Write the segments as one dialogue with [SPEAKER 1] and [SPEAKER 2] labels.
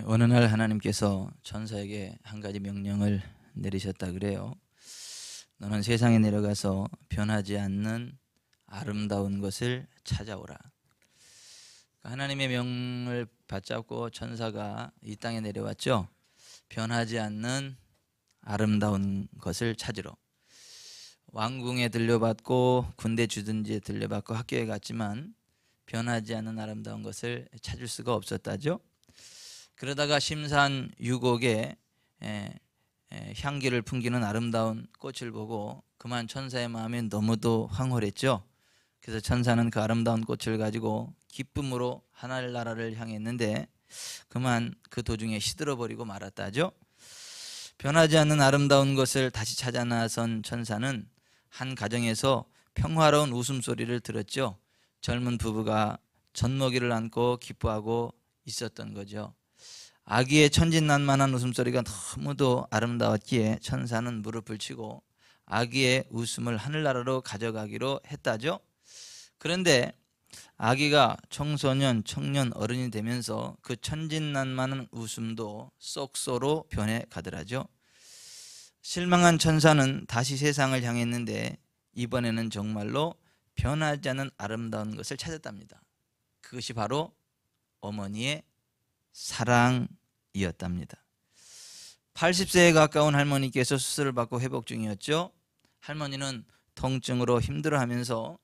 [SPEAKER 1] 어느 날 하나님께서 천사에게 한 가지 명령을 내리셨다 그래요. 너는 세상에 내려가서 변하지 않는 아름다운 것을 찾아오라. 하나님의 명을 받잡고 천사가 이 땅에 내려왔죠. 변하지 않는 아름다운 것을 찾으러. 왕궁에 들려받고 군대 주둔지에 들려받고 학교에 갔지만 변하지 않는 아름다운 것을 찾을 수가 없었다죠. 그러다가 심산 유곡에 향기를 풍기는 아름다운 꽃을 보고 그만 천사의 마음이 너무도 황홀했죠. 그래서 천사는 그 아름다운 꽃을 가지고 기쁨으로 하늘나라를 향했는데 그만 그 도중에 시들어버리고 말았다죠. 변하지 않는 아름다운 것을 다시 찾아 나선 천사는 한 가정에서 평화로운 웃음소리를 들었죠. 젊은 부부가 젖먹이를 안고 기뻐하고 있었던 거죠. 아기의 천진난만한 웃음소리가 너무도 아름다웠기에 천사는 무릎을 치고 아기의 웃음을 하늘나라로 가져가기로 했다죠. 그런데 아기가 청소년, 청년, 어른이 되면서 그 천진난만한 웃음도 쏙쏘로 변해 가더라죠. 실망한 천사는 다시 세상을 향했는데 이번에는 정말로 변하지 않은 아름다운 것을 찾았답니다. 그것이 바로 어머니의 사랑이었답니다. 80세에 가까운 할머니께서 수술을 받고 회복 중이었죠. 할머니는 통증으로 힘들어하면서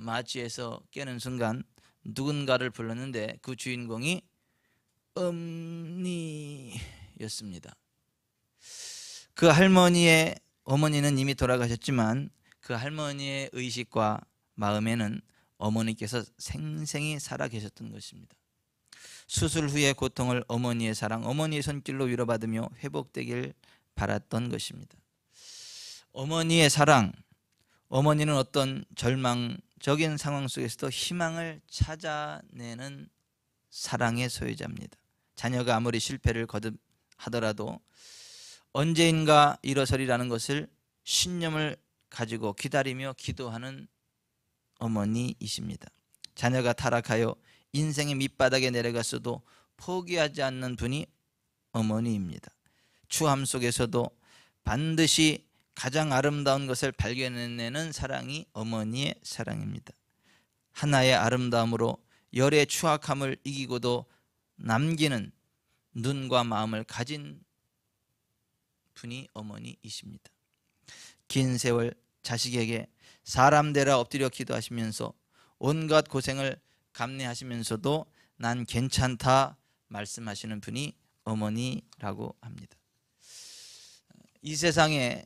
[SPEAKER 1] 마취에서 깨는 순간 누군가를 불렀는데 그 주인공이 엄니였습니다. 그 할머니의 어머니는 이미 돌아가셨지만 그 할머니의 의식과 마음에는 어머니께서 생생히 살아 계셨던 것입니다. 수술 후의 고통을 어머니의 사랑, 어머니의 손길로 위로받으며 회복되길 바랐던 것입니다. 어머니의 사랑, 어머니는 어떤 절망적인 상황 속에서도 희망을 찾아내는 사랑의 소유자입니다. 자녀가 아무리 실패를 거듭하더라도 언제인가 일어서리라는 것을 신념을 가지고 기다리며 기도하는 어머니이십니다. 자녀가 타락하여 인생의 밑바닥에 내려갔어도 포기하지 않는 분이 어머니입니다. 추함 속에서도 반드시 가장 아름다운 것을 발견해내는 사랑이 어머니의 사랑입니다. 하나의 아름다움으로 열의 추악함을 이기고도 남기는 눈과 마음을 가진 분이 어머니이십니다. 긴 세월 자식에게 사람 되라 엎드려 기도하시면서 온갖 고생을 감내하시면서도 난 괜찮다 말씀하시는 분이 어머니라고 합니다. 이 세상에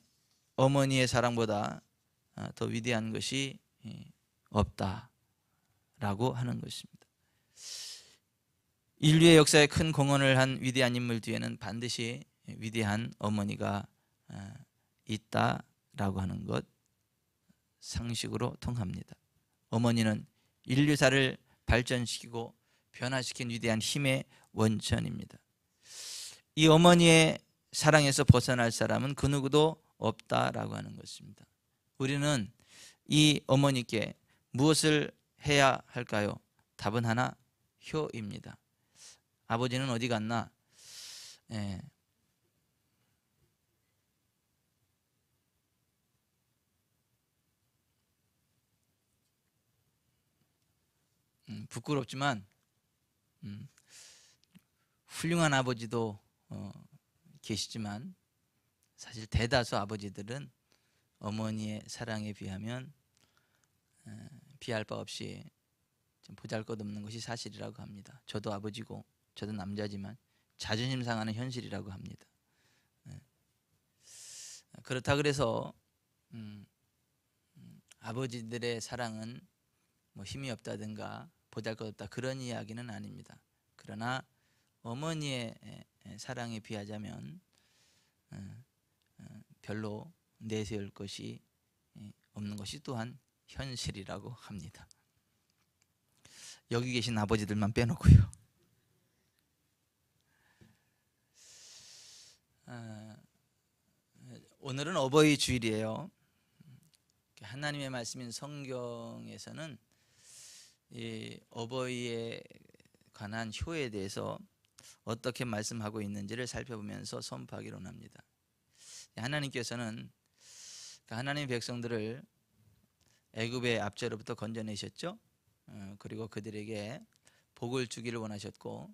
[SPEAKER 1] 어머니의 사랑보다 더 위대한 것이 없다라고 하는 것입니다. 인류의 역사에 큰 공헌을 한 위대한 인물 뒤에는 반드시 위대한 어머니가 있다라고 하는 것 상식으로 통합니다. 어머니는 인류사를 발전시키고 변화시킨 위대한 힘의 원천입니다. 이 어머니의 사랑에서 벗어날 사람은 그 누구도 없다라고 하는 것입니다. 우리는 이 어머니께 무엇을 해야 할까요? 답은 하나, 효입니다. 아버지는 어디 갔나? 부끄럽지만 훌륭한 아버지도 계시지만 사실 대다수 아버지들은 어머니의 사랑에 비하면 비할 바 없이 좀 보잘것없는 것이 사실이라고 합니다. 저도 아버지고 저도 남자지만 자존심 상하는 현실이라고 합니다. 그렇다 그래서 아버지들의 사랑은 뭐 힘이 없다든가 보잘것없다 그런 이야기는 아닙니다. 그러나 어머니의 사랑에 비하자면 별로 내세울 것이 없는 것이 또한 현실이라고 합니다. 여기 계신 아버지들만 빼놓고요. 오늘은 어버이 주일이에요. 하나님의 말씀인 성경에서는 이 어버이에 관한 효에 대해서 어떻게 말씀하고 있는지를 살펴보면서 선포하기로 합니다. 하나님께서는 하나님의 백성들을 애굽의 압제로부터 건져내셨죠. 그리고 그들에게 복을 주기를 원하셨고,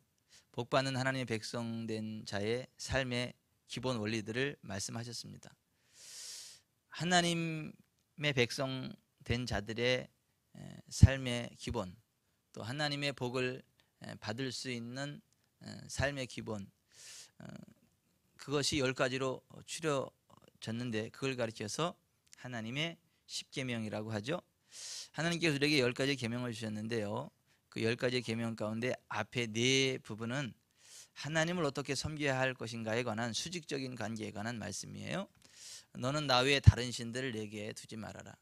[SPEAKER 1] 복받는 하나님의 백성된 자의 삶의 기본 원리들을 말씀하셨습니다. 하나님의 백성된 자들의 삶의 기본, 또 하나님의 복을 받을 수 있는 삶의 기본, 그것이 10가지로 추려졌는데 그걸 가리켜서 하나님의 10계명이라고 하죠. 하나님께서 우리에게 10가지 계명을 주셨는데요, 그 10가지 계명 가운데 앞에 4부분은 하나님을 어떻게 섬겨야 할 것인가에 관한 수직적인 관계에 관한 말씀이에요. 너는 나 외에 다른 신들을 내게 두지 말아라.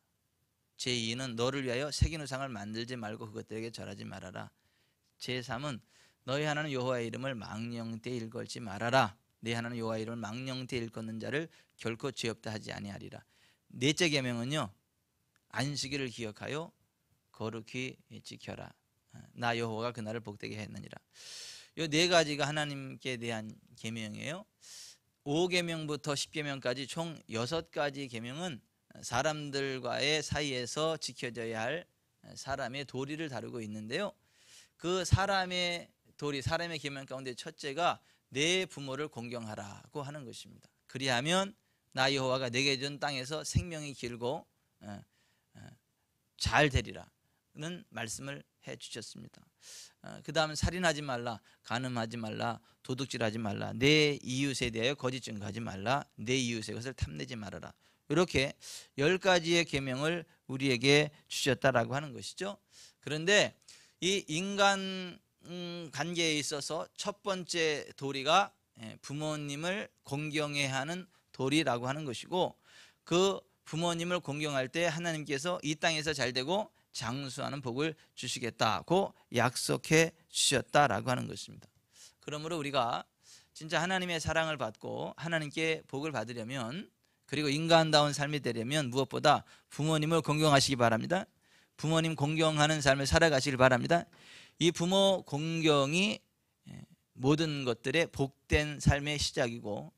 [SPEAKER 1] 제2는 너를 위하여 새긴 우상을 만들지 말고 그것들에게 절하지 말아라. 제3은 너희 하나님 여호와의 이름을 망령되이 일컫지 말아라. 네 하나님 여호와의 이름을 망령되이 일컫는 자를 결코 죄 없다 하지 아니하리라. 넷째 계명은요, 안식일을 기억하여 거룩히 지켜라. 나 여호와가 그날을 복되게 했느니라. 이 4가지가 하나님께 대한 계명이에요. 5계명부터 10계명까지 총 6가지 계명은 사람들과의 사이에서 지켜져야 할 사람의 도리를 다루고 있는데요, 그 사람의 도리, 사람의 계명 가운데 첫째가 내 부모를 공경하라고 하는 것입니다. 그리하면 나 여호와가 내게 준 땅에서 생명이 길고 잘 되리라는 말씀을 해 주셨습니다. 그 다음 살인하지 말라, 간음하지 말라, 도둑질하지 말라, 내 이웃에 대하여 거짓 증거하지 말라, 내 이웃의 것을 탐내지 말아라. 이렇게 10가지의 계명을 우리에게 주셨다라고 하는 것이죠. 그런데 이 인간 관계에 있어서 첫 번째 도리가 부모님을 공경해야 하는 도리라고 하는 것이고, 그 부모님을 공경할 때 하나님께서 이 땅에서 잘되고 장수하는 복을 주시겠다고 약속해 주셨다라고 하는 것입니다. 그러므로 우리가 진짜 하나님의 사랑을 받고 하나님께 복을 받으려면, 그리고 인간다운 삶이 되려면 무엇보다 부모님을 공경하시기 바랍니다. 부모님 공경하는 삶을 살아가시길 바랍니다. 이 부모 공경이 모든 것들의 복된 삶의 시작이고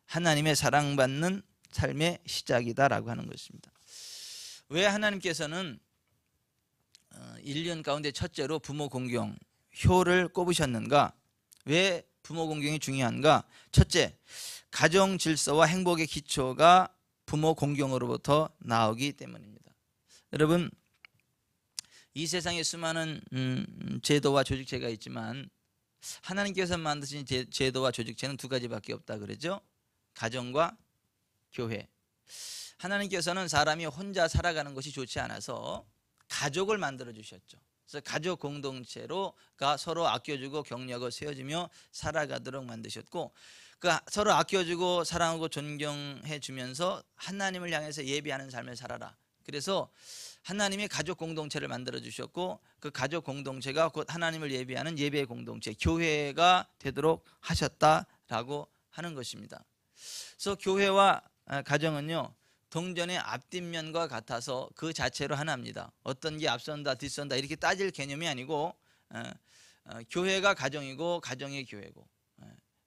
[SPEAKER 1] 하나님의 사랑받는 삶의 시작이다라고 하는 것입니다. 왜 하나님께서는 1년 가운데 첫째로 부모 공경 효를 꼽으셨는가? 왜 부모 공경이 중요한가? 첫째, 가정 질서와 행복의 기초가 부모 공경으로부터 나오기 때문입니다. 여러분, 이 세상에 수많은 제도와 조직체가 있지만 하나님께서 만드신 제도와 조직체는 2가지밖에 없다 그러죠. 가정과 교회. 하나님께서는 사람이 혼자 살아가는 것이 좋지 않아서 가족을 만들어 주셨죠. 그래서 가족 공동체로가 서로 아껴주고 격려하고 세워주며 살아가도록 만드셨고, 그 서로 아껴주고 사랑하고 존경해 주면서 하나님을 향해서 예배하는 삶을 살아라. 그래서 하나님의 가족 공동체를 만들어 주셨고, 그 가족 공동체가 곧 하나님을 예배하는 예배 공동체, 교회가 되도록 하셨다라고 하는 것입니다. 그래서 교회와 가정은요, 동전의 앞뒷면과 같아서 그 자체로 하나입니다. 어떤 게 앞선다 뒤선다 이렇게 따질 개념이 아니고 교회가 가정이고 가정이 교회고,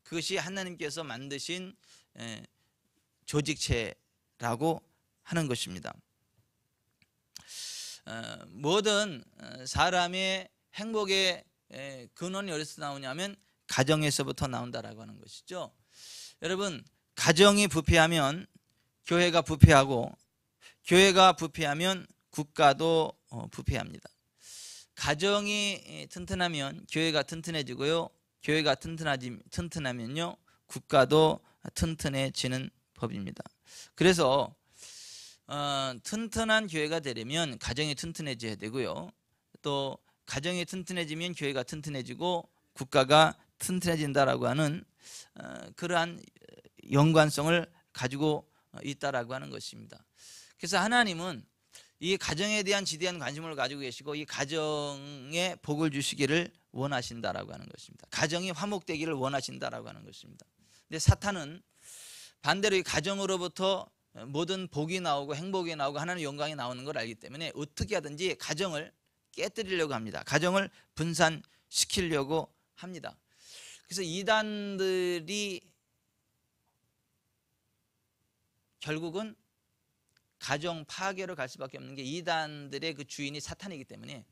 [SPEAKER 1] 그것이 하나님께서 만드신 조직체라고 하는 것입니다. 모든 사람의 행복의 근원이 어디서 나오냐면 가정에서부터 나온다라고 하는 것이죠. 여러분, 가정이 부패하면 교회가 부패하고, 교회가 부패하면 국가도 부패합니다. 가정이 튼튼하면 교회가 튼튼해지고요, 교회가 튼튼하면요 국가도 튼튼해지는 법입니다. 그래서 튼튼한 교회가 되려면 가정이 튼튼해져야 되고요, 또 가정이 튼튼해지면 교회가 튼튼해지고 국가가 튼튼해진다라고 하는 그러한 연관성을 가지고 있다라고 하는 것입니다. 그래서 하나님은 이 가정에 대한 지대한 관심을 가지고 계시고 이 가정에 복을 주시기를 원하신다라고 하는 것입니다. 가정이 화목되기를 원하신다라고 하는 것입니다. 근데 사탄은 반대로 이 가정으로부터 모든 복이 나오고 행복이 나오고 하나님의 영광이 나오는 걸 알기 때문에 어떻게 하든지 가정을 깨뜨리려고 합니다. 가정을 분산시키려고 합니다. 그래서 이단들이 결국은 가정 파괴로 갈 수밖에 없는 게 이단들의 그 주인이 사탄이기 때문에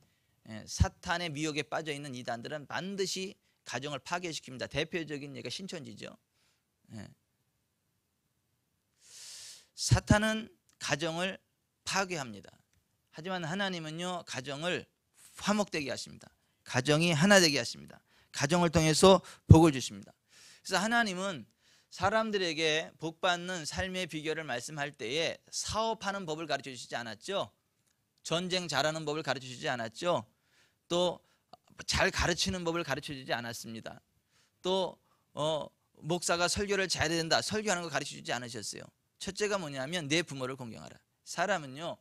[SPEAKER 1] 사탄의 미혹에 빠져 있는 이단들은 반드시 가정을 파괴시킵니다. 대표적인 예가 신천지죠. 사탄은 가정을 파괴합니다. 하지만 하나님은요, 가정을 화목되게 하십니다. 가정이 하나 되게 하십니다. 가정을 통해서 복을 주십니다. 그래서 하나님은 사람들에게 복받는 삶의 비결을 말씀할 때에 사업하는 법을 가르쳐 주시지 않았죠. 전쟁 잘하는 법을 가르쳐 주지 않았죠. 또 잘 가르치는 법을 가르쳐 주지 않았습니다. 또 목사가 설교를 잘해야 된다, 설교하는 거 가르쳐 주지 않으셨어요. 첫째가 뭐냐면 내 부모를 공경하라. 사람은요,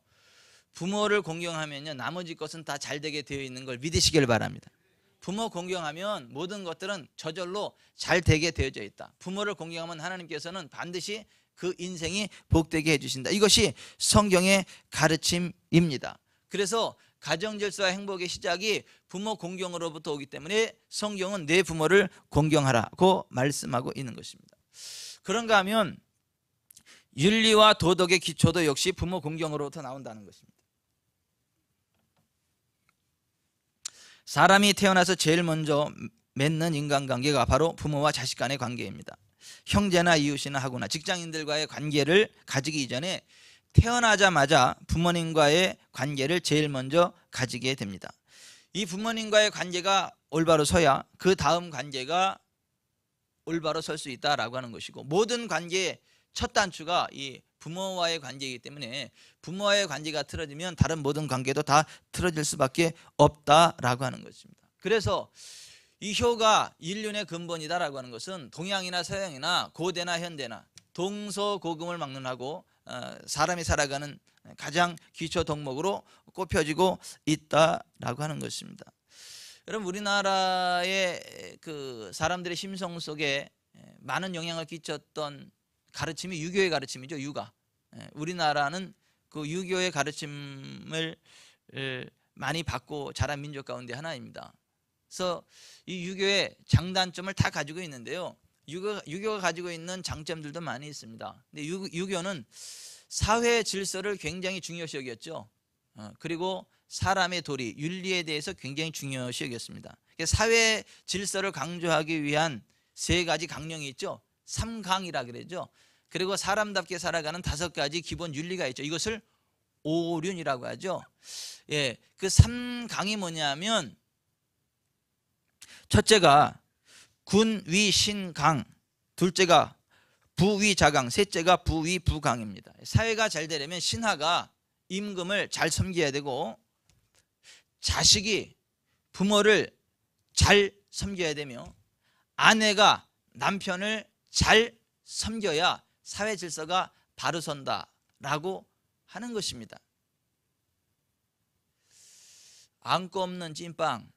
[SPEAKER 1] 부모를 공경하면요, 나머지 것은 다 잘 되게 되어 있는 걸 믿으시길 바랍니다. 부모 공경하면 모든 것들은 저절로 잘 되게 되어져 있다. 부모를 공경하면 하나님께서는 반드시 그 인생이 복되게 해주신다. 이것이 성경의 가르침입니다. 그래서 가정질서와 행복의 시작이 부모 공경으로부터 오기 때문에 성경은 내 부모를 공경하라고 말씀하고 있는 것입니다. 그런가 하면 윤리와 도덕의 기초도 역시 부모 공경으로부터 나온다는 것입니다. 사람이 태어나서 제일 먼저 맺는 인간관계가 바로 부모와 자식 간의 관계입니다. 형제나 이웃이나 하거나 직장인들과의 관계를 가지기 이전에 태어나자마자 부모님과의 관계를 제일 먼저 가지게 됩니다. 이 부모님과의 관계가 올바로 서야 그 다음 관계가 올바로 설 수 있다라고 하는 것이고, 모든 관계의 첫 단추가 이 부모와의 관계이기 때문에 부모와의 관계가 틀어지면 다른 모든 관계도 다 틀어질 수밖에 없다라고 하는 것입니다. 그래서 이 효가 인륜의 근본이다라고 하는 것은 동양이나 서양이나 고대나 현대나 동서고금을 막론하고 사람이 살아가는 가장 기초 덕목으로 꼽혀지고 있다라고 하는 것입니다. 여러분, 우리나라의 그 사람들의 심성 속에 많은 영향을 끼쳤던 가르침이 유교의 가르침이죠. 유가. 우리나라는 그 유교의 가르침을 많이 받고 자란 민족 가운데 하나입니다. 그래서 이 유교의 장단점을 다 가지고 있는데요, 유교가 가지고 있는 장점들도 많이 있습니다. 근데 유교는 사회 질서를 굉장히 중요시 여겼죠. 그리고 사람의 도리, 윤리에 대해서 굉장히 중요시 여겼습니다. 사회 질서를 강조하기 위한 세 가지 강령이 있죠. 삼강이라 그러죠. 그리고 사람답게 살아가는 5가지 기본 윤리가 있죠. 이것을 오륜이라고 하죠. 예, 그 삼강이 뭐냐면, 첫째가 군위신강, 둘째가 부위자강, 셋째가 부위부강입니다. 사회가 잘 되려면 신하가 임금을 잘 섬겨야 되고, 자식이 부모를 잘 섬겨야 되며, 아내가 남편을 잘 섬겨야 사회 질서가 바로 선다라고 하는 것입니다. 안고 없는 찐빵,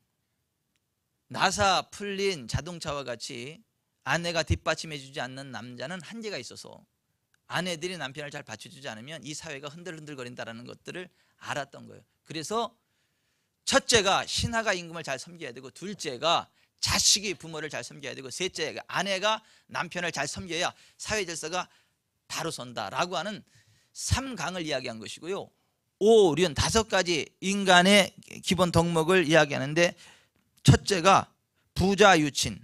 [SPEAKER 1] 나사 풀린 자동차와 같이 아내가 뒷받침해 주지 않는 남자는 한계가 있어서 아내들이 남편을 잘 받쳐주지 않으면 이 사회가 흔들흔들거린다는 것들을 알았던 거예요. 그래서 첫째가 신하가 임금을 잘 섬겨야 되고, 둘째가 자식이 부모를 잘 섬겨야 되고, 셋째가 아내가 남편을 잘 섬겨야 사회 질서가 바로 선다라고 하는 삼강을 이야기한 것이고요. 오륜, 5가지 인간의 기본 덕목을 이야기하는데, 첫째가 부자유친,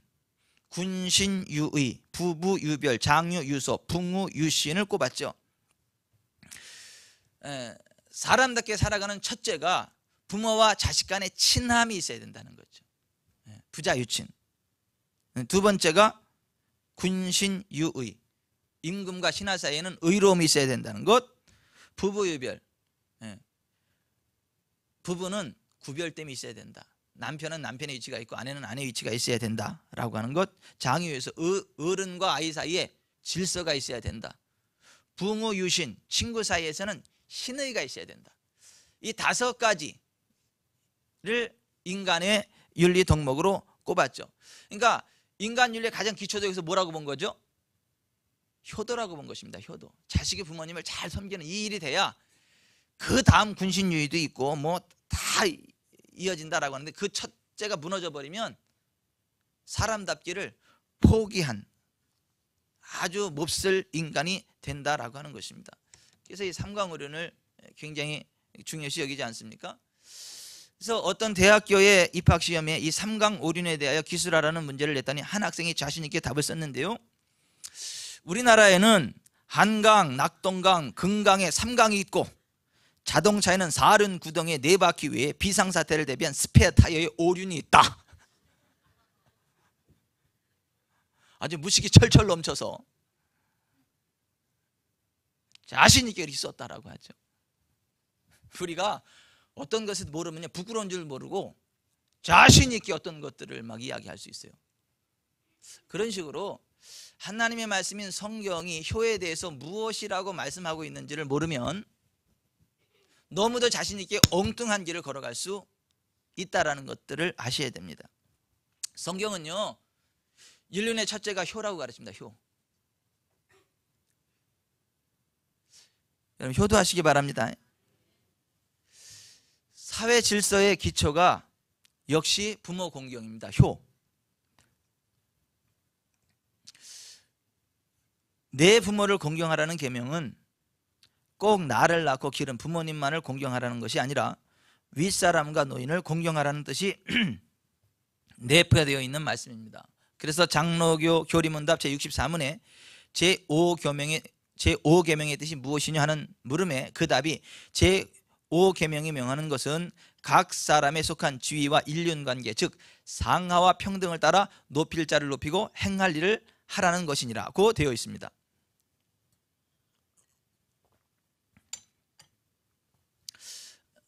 [SPEAKER 1] 군신유의, 부부유별, 장유유소, 풍우유신을 꼽았죠. 사람답게 살아가는 첫째가 부모와 자식 간의 친함이 있어야 된다는 거죠. 부자유친. 두 번째가 군신유의, 임금과 신하 사이에는 의로움이 있어야 된다는 것. 부부유별, 부부는 구별됨이 있어야 된다. 남편은 남편의 위치가 있고 아내는 아내의 위치가 있어야 된다라고 하는 것. 장유에서 어른과 아이 사이에 질서가 있어야 된다. 부모 유신, 친구 사이에서는 신의가 있어야 된다. 이 5가지를 인간의 윤리 덕목으로 꼽았죠. 그러니까 인간 윤리의 가장 기초적에서 뭐라고 본 거죠? 효도라고 본 것입니다. 효도. 자식이 부모님을 잘 섬기는 이 일이 돼야 그 다음 군신유의도 있고 뭐 다 이어진다라고 하는데, 그 첫째가 무너져 버리면 사람답기를 포기한 아주 몹쓸 인간이 된다라고 하는 것입니다. 그래서 이 삼강오륜을 굉장히 중요시 여기지 않습니까? 그래서 어떤 대학교의 입학시험에 이 삼강오륜에 대하여 기술하라는 문제를 냈더니 한 학생이 자신 있게 답을 썼는데요, 우리나라에는 한강, 낙동강, 금강에 3강이 있고 자동차에는 49동의 4바퀴 외에 비상사태를 대비한 스페어 타이어의 오륜이 있다. 아주 무식이 철철 넘쳐서 자신 있게 이렇게 썼다라고 하죠. 우리가 어떤 것을 모르면 부끄러운 줄 모르고 자신 있게 어떤 것들을 막 이야기할 수 있어요. 그런 식으로 하나님의 말씀인 성경이 효에 대해서 무엇이라고 말씀하고 있는지를 모르면 너무도 자신 있게 엉뚱한 길을 걸어갈 수 있다라는 것들을 아셔야 됩니다. 성경은요, 인륜의 첫째가 효라고 가르칩니다. 효. 여러분 효도하시기 바랍니다. 사회 질서의 기초가 역시 부모 공경입니다. 효. 내 부모를 공경하라는 계명은 꼭 나를 낳고 기른 부모님만을 공경하라는 것이 아니라 윗사람과 노인을 공경하라는 뜻이 내포되어 있는 말씀입니다. 그래서 장로교 교리문답 제64문에 제5계명의 뜻이 무엇이냐 하는 물음에 그 답이 제5계명이 명하는 것은 각 사람에 속한 지위와 인륜관계, 즉 상하와 평등을 따라 높일 자를 높이고 행할 일을 하라는 것이니라고 되어 있습니다.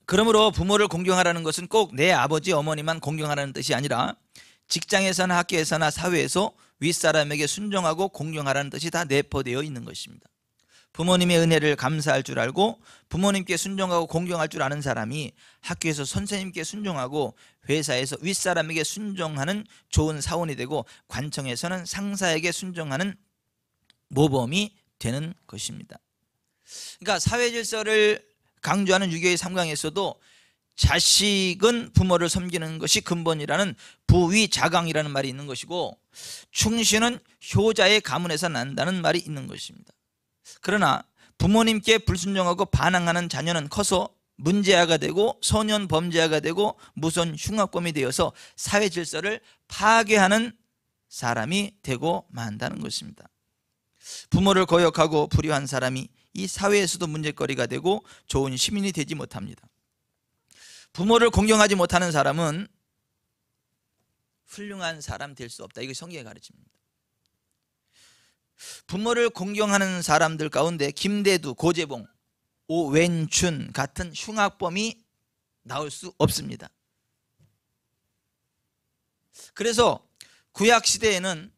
[SPEAKER 1] 그러므로 부모를 공경하라는 것은 꼭 내 아버지 어머니만 공경하라는 뜻이 아니라 직장에서나 학교에서나 사회에서 윗사람에게 순종하고 공경하라는 뜻이 다 내포되어 있는 것입니다. 부모님의 은혜를 감사할 줄 알고 부모님께 순종하고 공경할 줄 아는 사람이 학교에서 선생님께 순종하고 회사에서 윗사람에게 순종하는 좋은 사원이 되고 관청에서는 상사에게 순종하는 모범이 되는 것입니다. 그러니까 사회질서를 강조하는 유교의 3강에서도 자식은 부모를 섬기는 것이 근본이라는 부위자강이라는 말이 있는 것이고, 충신은 효자의 가문에서 난다는 말이 있는 것입니다. 그러나 부모님께 불순종하고 반항하는 자녀는 커서 문제아가 되고 소년 범죄아가 되고 무선 흉악범이 되어서 사회 질서를 파괴하는 사람이 되고 만다는 것입니다. 부모를 거역하고 불효한 사람이 이 사회에서도 문제거리가 되고 좋은 시민이 되지 못합니다. 부모를 공경하지 못하는 사람은 훌륭한 사람 될 수 없다. 이것이 성경의 가르침입니다. 부모를 공경하는 사람들 가운데 김대두, 고재봉, 오웬춘 같은 흉악범이 나올 수 없습니다. 그래서 구약시대에는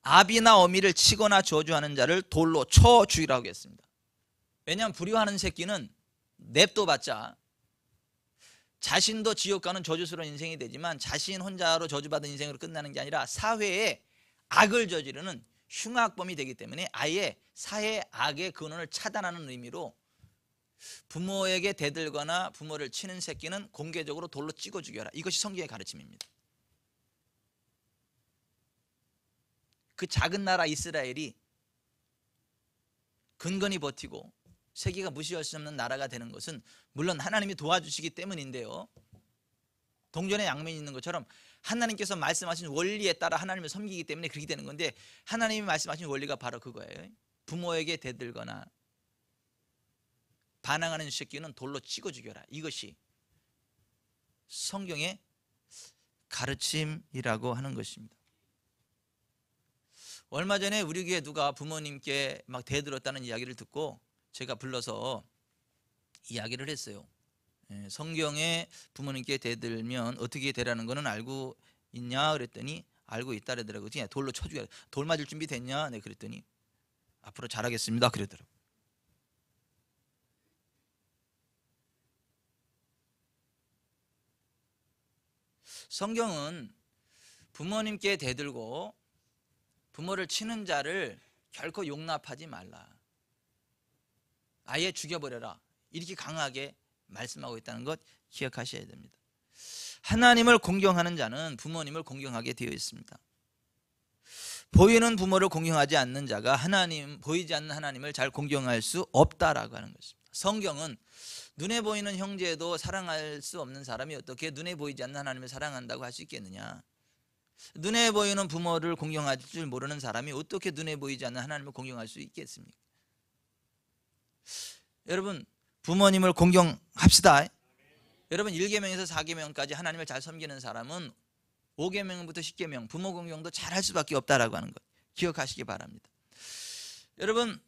[SPEAKER 1] 아비나 어미를 치거나 저주하는 자를 돌로 쳐 죽이라고 했습니다. 왜냐하면 불효하는 새끼는 냅둬봤자 자신도 지옥 가는 저주스러운 인생이 되지만 자신 혼자로 저주받은 인생으로 끝나는 게 아니라 사회에 악을 저지르는 흉악범이 되기 때문에 아예 사회 악의 근원을 차단하는 의미로 부모에게 대들거나 부모를 치는 새끼는 공개적으로 돌로 찍어 죽여라. 이것이 성경의 가르침입니다. 그 작은 나라 이스라엘이 근근히 버티고 세계가 무시할 수 없는 나라가 되는 것은 물론 하나님이 도와주시기 때문인데요, 동전에 양면이 있는 것처럼 하나님께서 말씀하신 원리에 따라 하나님을 섬기기 때문에 그렇게 되는 건데, 하나님이 말씀하신 원리가 바로 그거예요. 부모에게 대들거나 반항하는 새끼는 돌로 치고 죽여라. 이것이 성경의 가르침이라고 하는 것입니다. 얼마 전에 우리 교회 누가 부모님께 막 대들었다는 이야기를 듣고 제가 불러서 이야기를 했어요. 성경에 부모님께 대들면 어떻게 되라는 거는 알고 있냐 그랬더니 알고 있다 그러더라고요. 그냥 돌로 쳐주게. 돌 맞을 준비 됐냐? 네, 그랬더니 앞으로 잘하겠습니다 그러더라고요. 성경은 부모님께 대들고 부모를 치는 자를 결코 용납하지 말라, 아예 죽여버려라, 이렇게 강하게 말씀하고 있다는 것 기억하셔야 됩니다. 하나님을 공경하는 자는 부모님을 공경하게 되어 있습니다. 보이는 부모를 공경하지 않는 자가 보이지 않는 하나님을 잘 공경할 수 없다라고 하는 것입니다. 성경은 눈에 보이는 형제도 사랑할 수 없는 사람이 어떻게 눈에 보이지 않는 하나님을 사랑한다고 할 수 있겠느냐. 눈에 보이는 부모를 공경할 줄 모르는 사람이 어떻게 눈에 보이지 않는 하나님을 공경할 수 있겠습니까? 여러분, 부모님을 공경합시다. 여러분, 1계명에서 4계명까지 하나님을 잘 섬기는 사람은 5계명부터 10계명 부모 공경도 잘 할 수밖에 없다라고 하는 것 기억하시기 바랍니다. 여러분,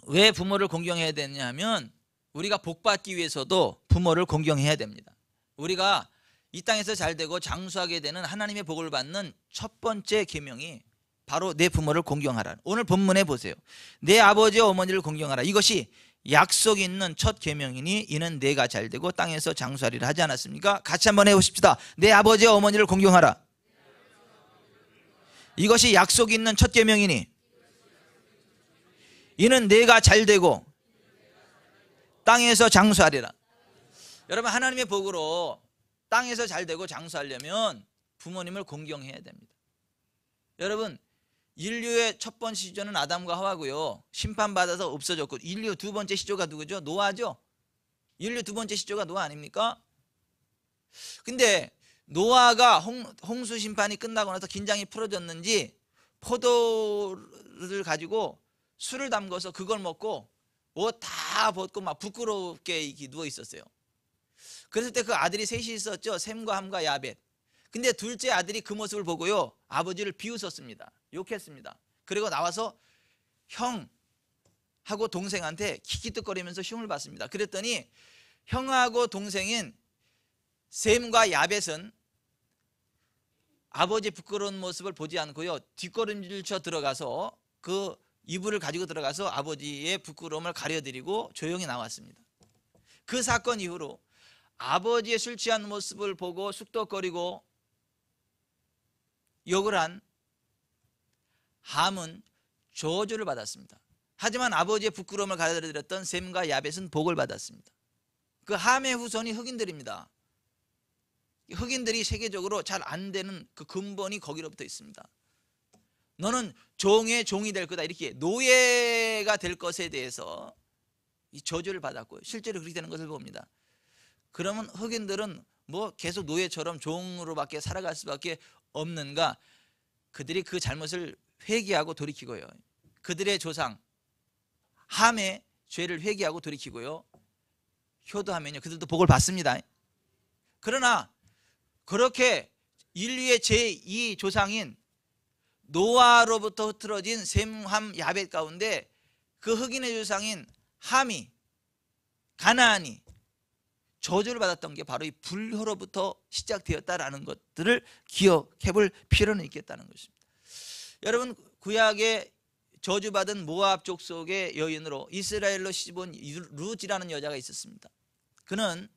[SPEAKER 1] 왜 부모를 공경해야 되느냐 하면 우리가 복받기 위해서도 부모를 공경해야 됩니다. 우리가 이 땅에서 잘되고 장수하게 되는 하나님의 복을 받는 첫 번째 계명이 바로 내 부모를 공경하라. 오늘 본문에 보세요. 내 아버지와 어머니를 공경하라. 이것이 약속이 있는 첫 계명이니 이는 내가 잘되고 땅에서 장수하리라 하지 않았습니까? 같이 한번 해보십시다. 내 아버지와 어머니를 공경하라. 이것이 약속이 있는 첫 계명이니 이는 내가 잘되고 땅에서 장수하리라. 여러분, 하나님의 복으로 땅에서 잘되고 장수하려면 부모님을 공경해야 됩니다. 여러분, 인류의 첫 번째 시조는 아담과 하와고요. 심판받아서 없어졌고 인류 두 번째 시조가 누구죠? 노아죠. 인류 두 번째 시조가 노아 아닙니까? 근데 노아가 홍수 심판이 끝나고 나서 긴장이 풀어졌는지 포도를 가지고 술을 담궈서 그걸 먹고 옷 다 벗고 막 부끄럽게 누워 있었어요. 그랬을 때 그 아들이 셋이 있었죠. 셈과 함과 야벳. 근데 둘째 아들이 그 모습을 보고요, 아버지를 비웃었습니다. 욕했습니다. 그리고 나와서 형하고 동생한테 키키득거리면서 흉을 봤습니다. 그랬더니 형하고 동생인 셈과 야벳은 아버지 부끄러운 모습을 보지 않고요, 뒷걸음질 쳐 들어가서 그 이불을 가지고 들어가서 아버지의 부끄러움을 가려드리고 조용히 나왔습니다. 그 사건 이후로 아버지의 술 취한 모습을 보고 쑥덕거리고 욕을 한 함은 저주를 받았습니다. 하지만 아버지의 부끄러움을 가려드렸던 셈과 야벳은 복을 받았습니다. 그 함의 후손이 흑인들입니다. 흑인들이 세계적으로 잘 안 되는 그 근본이 거기로부터 있습니다. 너는 종의 종이 될 거다, 이렇게 노예가 될 것에 대해서 이 저주를 받았고 실제로 그렇게 되는 것을 봅니다. 그러면 흑인들은 뭐 계속 노예처럼 종으로밖에 살아갈 수밖에 없는가? 그들이 그 잘못을 회개하고 돌이키고요, 그들의 조상 함의 죄를 회개하고 돌이키고요, 효도하면요 그들도 복을 받습니다. 그러나 그렇게 인류의 제2 조상인 노아로부터 흐트러진 셈, 함, 야벳 가운데 그 흑인의 조상인 함이, 가나안이 저주를 받았던 게 바로 이 불효로부터 시작되었다라는 것들을 기억해 볼 필요는 있겠다는 것입니다. 여러분, 구약의 저주받은 모압 족속의 여인으로 이스라엘로 시집온 룻이라는 여자가 있었습니다. 그는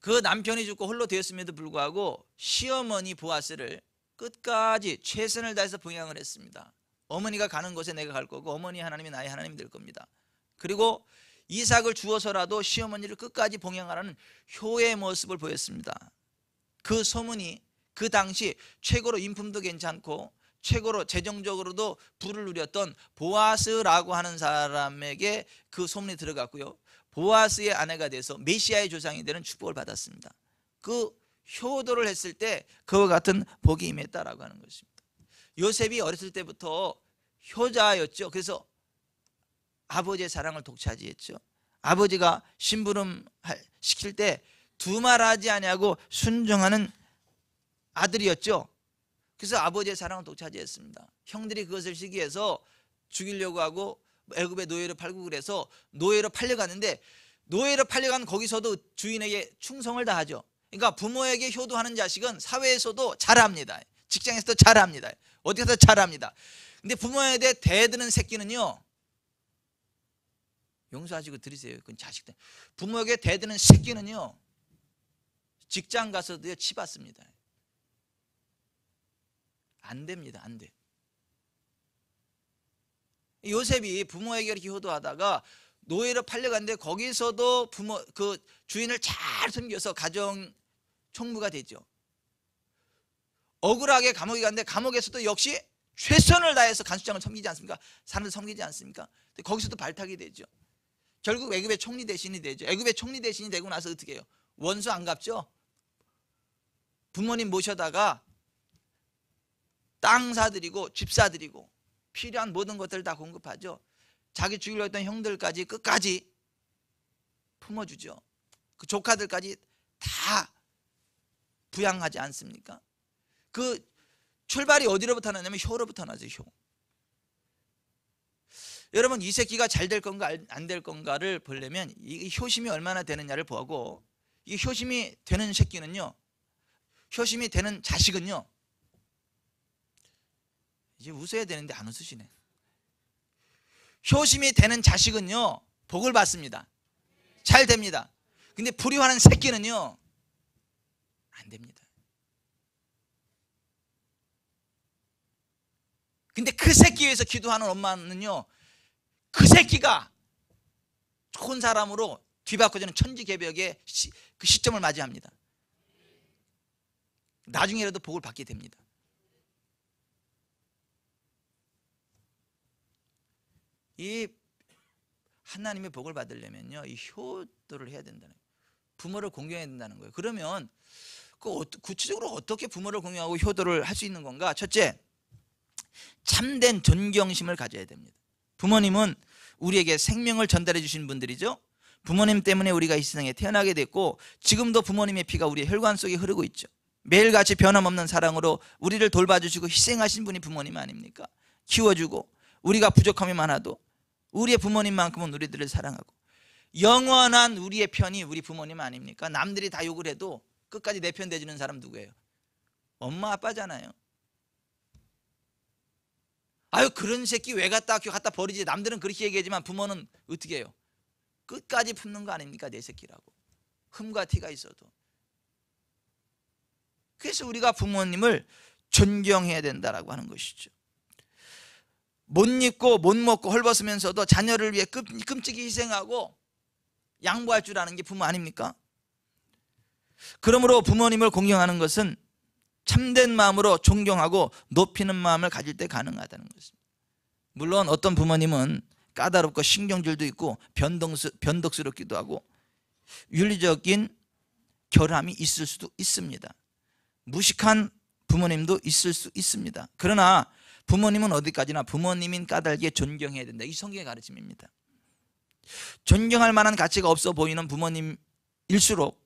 [SPEAKER 1] 그 남편이 죽고 홀로 되었음에도 불구하고 시어머니 보아스를 끝까지 최선을 다해서 봉양을 했습니다. 어머니가 가는 곳에 내가 갈 거고 어머니 하나님이 나의 하나님이 될 겁니다. 그리고 이삭을 주어서라도 시어머니를 끝까지 봉양하라는 효의 모습을 보였습니다. 그 소문이 그 당시 최고로 인품도 괜찮고 최고로 재정적으로도 부를 누렸던 보아스라고 하는 사람에게 그 소문이 들어갔고요, 보아스의 아내가 돼서 메시아의 조상이 되는 축복을 받았습니다. 그 효도를 했을 때 그와 같은 복이 임했다라고 하는 것입니다. 요셉이 어렸을 때부터 효자였죠. 그래서 아버지의 사랑을 독차지했죠. 아버지가 심부름 시킬 때 두말하지 아니하고 순종하는 아들이었죠. 그래서 아버지의 사랑을 독차지했습니다. 형들이 그것을 시기해서 죽이려고 하고 애굽에 노예로 팔고 그래서 노예로 팔려갔는데, 노예로 팔려간 거기서도 주인에게 충성을 다하죠. 그러니까 부모에게 효도하는 자식은 사회에서도 잘합니다. 직장에서도 잘합니다. 어디서도 잘합니다. 근데 부모에게 대드는 새끼는요, 용서하시고 들으세요. 그건 자식들. 부모에게 대드는 새끼는요, 직장 가서도요 치받습니다. 안 됩니다. 안 돼. 요셉이 부모에게 이렇게 효도하다가 노예로 팔려갔는데 거기서도 부모 그 주인을 잘 섬겨서 가정 총무가 되죠. 억울하게 감옥에 갔는데 감옥에서도 역시 최선을 다해서 간수장을 섬기지 않습니까? 사람들 섬기지 않습니까? 근데 거기서도 발탁이 되죠. 결국 애굽의 총리 대신이 되죠. 애굽의 총리 대신이 되고 나서 어떻게 해요? 원수 안 갚죠? 부모님 모셔다가 땅 사드리고 집 사드리고 필요한 모든 것들을 다 공급하죠. 자기 죽이려 했던 형들까지 끝까지 품어주죠. 그 조카들까지 다 부양하지 않습니까? 그 출발이 어디로부터 나냐면 효로부터 나죠. 효. 여러분 이 새끼가 잘 될 건가 안 될 건가를 보려면 이 효심이 얼마나 되느냐를 보고, 이 효심이 되는 새끼는요, 효심이 되는 자식은요, 이제 웃어야 되는데 안 웃으시네. 효심이 되는 자식은요 복을 받습니다. 잘 됩니다. 근데 불효하는 새끼는요 안 됩니다. 근데 그 새끼 위해서 기도하는 엄마는요, 그 새끼가 좋은 사람으로 뒤바꿔주는 천지개벽의 그 시점을 맞이합니다. 나중에라도 복을 받게 됩니다. 이 하나님의 복을 받으려면요, 이 효도를 해야 된다는 거예요. 부모를 공경해야 된다는 거예요. 그러면 구체적으로 어떻게 부모를 공경하고 효도를 할 수 있는 건가? 첫째, 참된 존경심을 가져야 됩니다. 부모님은 우리에게 생명을 전달해 주신 분들이죠. 부모님 때문에 우리가 이 세상에 태어나게 됐고, 지금도 부모님의 피가 우리의 혈관 속에 흐르고 있죠. 매일같이 변함없는 사랑으로 우리를 돌봐주시고 희생하신 분이 부모님 아닙니까? 키워주고 우리가 부족함이 많아도 우리의 부모님만큼은 우리들을 사랑하고, 영원한 우리의 편이 우리 부모님 아닙니까? 남들이 다 욕을 해도 끝까지 내 편 대주는 사람 누구예요? 엄마 아빠잖아요. 아유 그런 새끼 왜 갖다 학교 갖다 버리지, 남들은 그렇게 얘기하지만 부모는 어떻게 해요? 끝까지 품는 거 아닙니까? 내 새끼라고 흠과 티가 있어도. 그래서 우리가 부모님을 존경해야 된다라고 하는 것이죠. 못 입고 못 먹고 헐벗으면서도 자녀를 위해 끔찍이 희생하고 양보할 줄 아는 게 부모 아닙니까? 그러므로 부모님을 공경하는 것은 참된 마음으로 존경하고 높이는 마음을 가질 때 가능하다는 것입니다. 물론 어떤 부모님은 까다롭고 신경질도 있고 변덕스럽기도 하고 윤리적인 결함이 있을 수도 있습니다. 무식한 부모님도 있을 수 있습니다. 그러나 부모님은 어디까지나 부모님인 까닭에 존경해야 된다. 이 성경의 가르침입니다. 존경할 만한 가치가 없어 보이는 부모님일수록,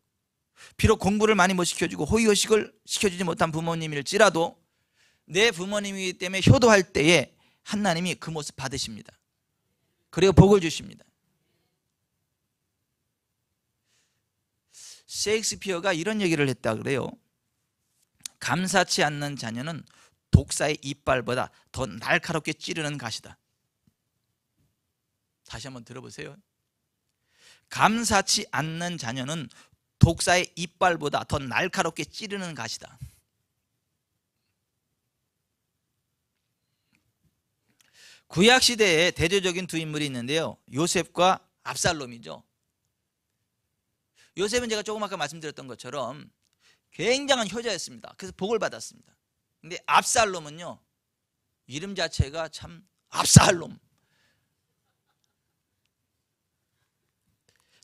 [SPEAKER 1] 비록 공부를 많이 못 시켜주고 호의호식을 시켜주지 못한 부모님일지라도 내 부모님이기 때문에 효도할 때에 하나님이 그 모습 받으십니다. 그리고 복을 주십니다. 셰익스피어가 이런 얘기를 했다 그래요. 감사치 않는 자녀는 독사의 이빨보다 더 날카롭게 찌르는 가시다. 다시 한번 들어보세요. 감사치 않는 자녀는 독사의 이빨보다 더 날카롭게 찌르는 가시다. 구약시대에 대조적인 두 인물이 있는데요, 요셉과 압살롬이죠. 요셉은 제가 조금 아까 말씀드렸던 것처럼 굉장한 효자였습니다. 그래서 복을 받았습니다. 근데 압살롬은요, 이름 자체가 참 압살롬,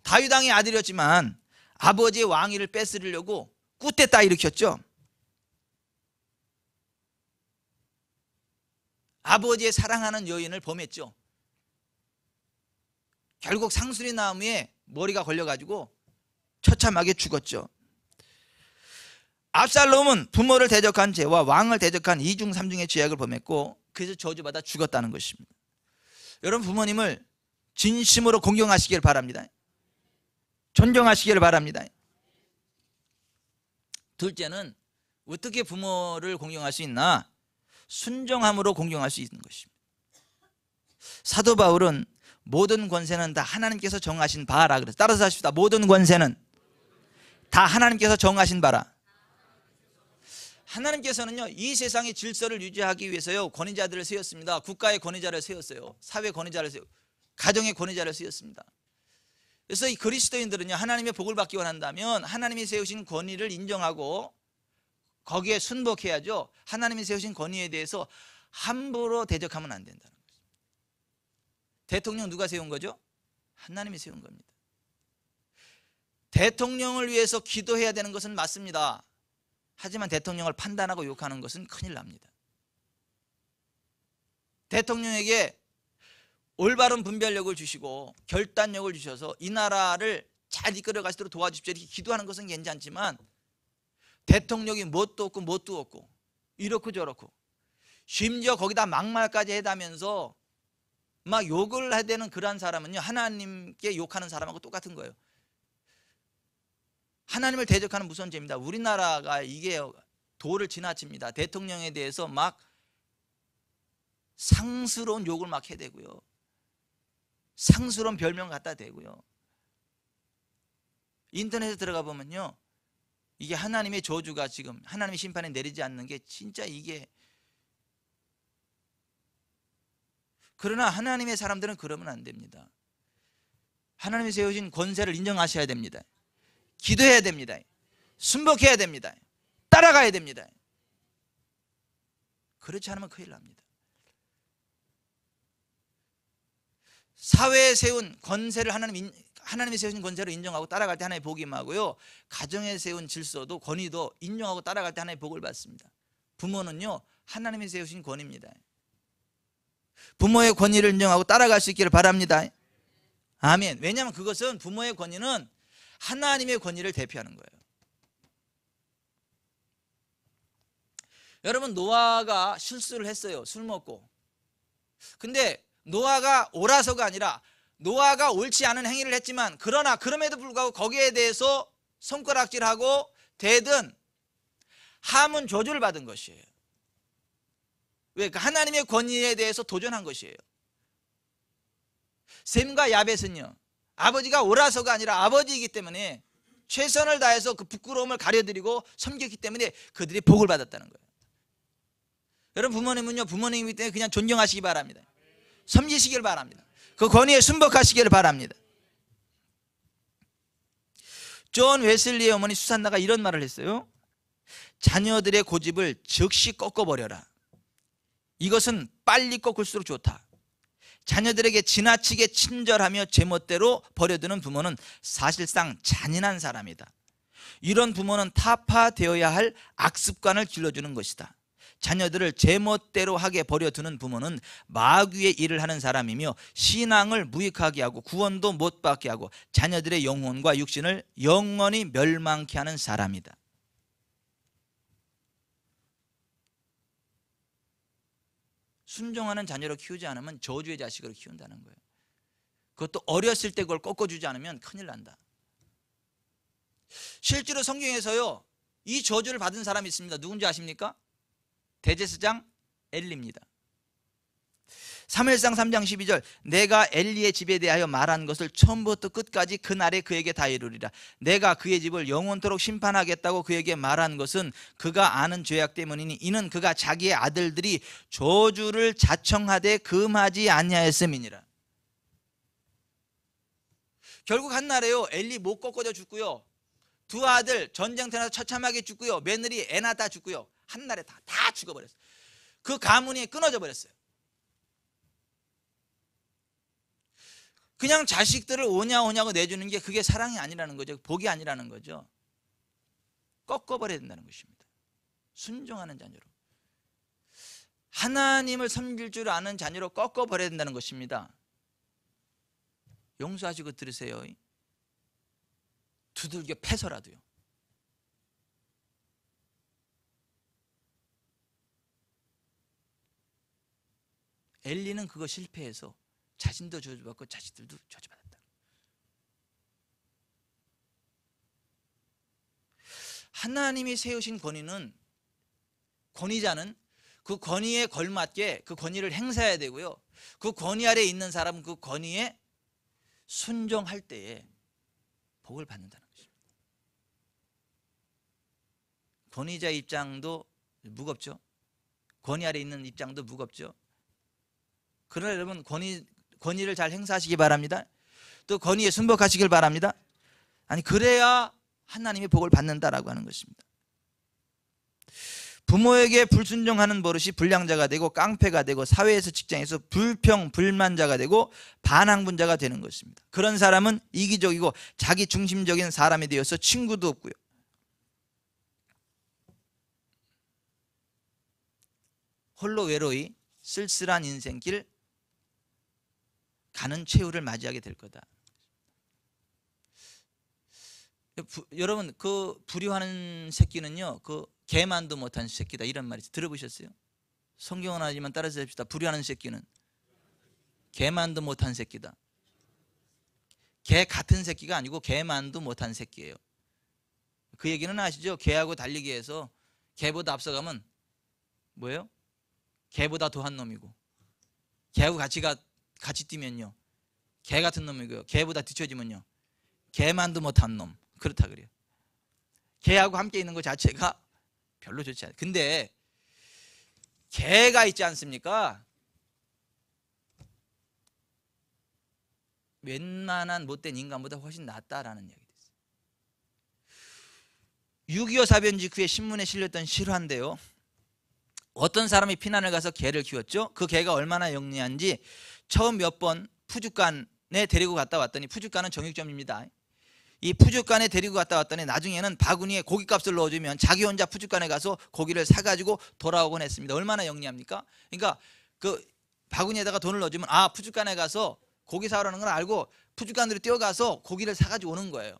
[SPEAKER 1] 다윗 왕의 아들이었지만 아버지의 왕위를 뺏으려고 꾸떼따 일으켰죠. 아버지의 사랑하는 여인을 범했죠. 결국 상수리 나무에 머리가 걸려가지고 처참하게 죽었죠. 압살롬은 부모를 대적한 죄와 왕을 대적한 이중 삼중의 죄악을 범했고, 그래서 저주받아 죽었다는 것입니다. 여러분, 부모님을 진심으로 공경하시길 바랍니다. 존경하시기를 바랍니다. 둘째는 어떻게 부모를 공경할 수 있나? 순종함으로 공경할 수 있는 것입니다. 사도 바울은 모든 권세는 다 하나님께서 정하신 바라 그래서, 따라서 하십시다. 모든 권세는 다 하나님께서 정하신 바라. 하나님께서는요, 이 세상의 질서를 유지하기 위해서요, 권위자들을 세웠습니다. 국가의 권위자를 세웠어요. 사회 권위자를 세웠어요. 가정의 권위자를 세웠습니다. 그래서 이 그리스도인들은요, 하나님의 복을 받기 원한다면 하나님이 세우신 권위를 인정하고 거기에 순복해야죠. 하나님이 세우신 권위에 대해서 함부로 대적하면 안 된다는 거죠. 대통령 누가 세운 거죠? 하나님이 세운 겁니다. 대통령을 위해서 기도해야 되는 것은 맞습니다. 하지만 대통령을 판단하고 욕하는 것은 큰일 납니다. 대통령에게 올바른 분별력을 주시고 결단력을 주셔서 이 나라를 잘 이끌어 가시도록 도와주십시오 이렇게 기도하는 것은 괜찮지만, 대통령이 뭣도 없고 뭣도 없고 이렇고 저렇고 심지어 거기다 막말까지 해다면서 막 욕을 해대는 그러한 사람은요, 하나님께 욕하는 사람하고 똑같은 거예요. 하나님을 대적하는 무서운 죄입니다. 우리나라가 이게 도를 지나칩니다. 대통령에 대해서 막 상스러운 욕을 막 해대고요, 상스러운 별명 갖다 대고요. 인터넷에 들어가 보면요, 이게 하나님의 저주가 지금 하나님의 심판에 내리지 않는 게 진짜 이게, 그러나 하나님의 사람들은 그러면 안 됩니다. 하나님이 세우신 권세를 인정하셔야 됩니다. 기도해야 됩니다. 순복해야 됩니다. 따라가야 됩니다. 그렇지 않으면 큰일 납니다. 사회에 세운 권세를 하나님이 세우신 권세를 인정하고 따라갈 때 하나님의 복이 임하고요, 가정에 세운 질서도 권위도 인정하고 따라갈 때 하나님의 복을 받습니다. 부모는요, 하나님이 세우신 권위입니다. 부모의 권위를 인정하고 따라갈 수 있기를 바랍니다. 아멘. 왜냐하면 그것은, 부모의 권위는 하나님의 권위를 대표하는 거예요. 여러분, 노아가 실수를 했어요. 술 먹고. 근데 노아가 옳아서가 아니라 노아가 옳지 않은 행위를 했지만, 그러나 그럼에도 불구하고 거기에 대해서 손가락질하고 대든 함은 저주를 받은 것이에요. 왜? 하나님의 권위에 대해서 도전한 것이에요. 셈과 야벳은요, 아버지가 옳아서가 아니라 아버지이기 때문에 최선을 다해서 그 부끄러움을 가려드리고 섬겼기 때문에 그들이 복을 받았다는 거예요. 여러분, 부모님은요, 부모님이기 때문에 그냥 존경하시기 바랍니다. 섬기시길 바랍니다. 그 권위에 순복하시기를 바랍니다. 존 웨슬리의 어머니 수산나가 이런 말을 했어요. 자녀들의 고집을 즉시 꺾어버려라. 이것은 빨리 꺾을수록 좋다. 자녀들에게 지나치게 친절하며 제멋대로 버려두는 부모는 사실상 잔인한 사람이다. 이런 부모는 타파되어야 할 악습관을 길러주는 것이다. 자녀들을 제멋대로 하게 버려두는 부모는 마귀의 일을 하는 사람이며 신앙을 무익하게 하고 구원도 못 받게 하고 자녀들의 영혼과 육신을 영원히 멸망케 하는 사람이다. 순종하는 자녀로 키우지 않으면 저주의 자식으로 키운다는 거예요. 그것도 어렸을 때 그걸 꺾어주지 않으면 큰일 난다. 실제로 성경에서요, 이 저주를 받은 사람이 있습니다. 누군지 아십니까? 대제사장 엘리입니다. 사무엘상 3장 12절, 내가 엘리의 집에 대하여 말한 것을 처음부터 끝까지 그날에 그에게 다 이루리라. 내가 그의 집을 영원토록 심판하겠다고 그에게 말한 것은 그가 아는 죄악 때문이니 이는 그가 자기의 아들들이 저주를 자청하되 금하지 아니하였음이니라. 결국 한날에요, 엘리 못 꺾어져 죽고요, 두 아들 전쟁터에서 처참하게 죽고요, 며느리 애나 다 죽고요, 한날에 다 죽어버렸어요. 그 가문이 끊어져 버렸어요. 그냥 자식들을 오냐고 내주는 게 그게 사랑이 아니라는 거죠. 복이 아니라는 거죠. 꺾어버려야 된다는 것입니다. 순종하는 자녀로, 하나님을 섬길 줄 아는 자녀로 꺾어버려야 된다는 것입니다. 용서하시고 들으세요. 두들겨 패서라도요. 엘리는 그거 실패해서 자신도 저주받고 자식들도 저주받았다. 하나님이 세우신 권위는, 권위자는 그 권위에 걸맞게 그 권위를 행사해야 되고요, 그 권위 아래에 있는 사람은 그 권위에 순종할 때에 복을 받는다는 것입니다. 권위자 입장도 무겁죠. 권위 아래에 있는 입장도 무겁죠. 그러나 여러분, 권위를 잘 행사하시기 바랍니다. 또 권위에 순복하시길 바랍니다. 아니, 그래야 하나님의 복을 받는다라고 하는 것입니다. 부모에게 불순종하는 버릇이 불량자가 되고 깡패가 되고 사회에서 직장에서 불평 불만자가 되고 반항분자가 되는 것입니다. 그런 사람은 이기적이고 자기 중심적인 사람이 되어서 친구도 없고요. 홀로 외로이 쓸쓸한 인생길 가는 최후를 맞이하게 될 거다. 여러분, 그 불효하는 새끼는요, 그 개만도 못한 새끼다, 이런 말이 들어보셨어요? 성경은 아니지만 따라서 합시다. 불효하는 새끼는 개만도 못한 새끼다. 개 같은 새끼가 아니고 개만도 못한 새끼예요. 그 얘기는 아시죠? 개하고 달리기 해서 개보다 앞서가면 뭐예요? 개보다 더한 놈이고, 개하고 같이 뛰면요 개 같은 놈이고요, 개보다 뒤처지면요 개만도 못한 놈, 그렇다 그래요. 개하고 함께 있는 것 자체가 별로 좋지 않아요. 근데 개가 있지 않습니까? 웬만한 못된 인간보다 훨씬 낫다라는 얘기 됐어요. 6.25 사변 직후에 신문에 실렸던 실화인데요, 어떤 사람이 피난을 가서 개를 키웠죠. 그 개가 얼마나 영리한지 처음 몇 번 푸주간에 데리고 갔다 왔더니, 푸주간은 정육점입니다. 이 푸주간에 데리고 갔다 왔더니 나중에는 바구니에 고깃값을 넣어주면 자기 혼자 푸주간에 가서 고기를 사가지고 돌아오곤 했습니다. 얼마나 영리합니까? 그러니까 그 바구니에다가 돈을 넣어주면, 아, 푸주간에 가서 고기 사오라는 걸 알고 푸주간으로 뛰어가서 고기를 사가지고 오는 거예요.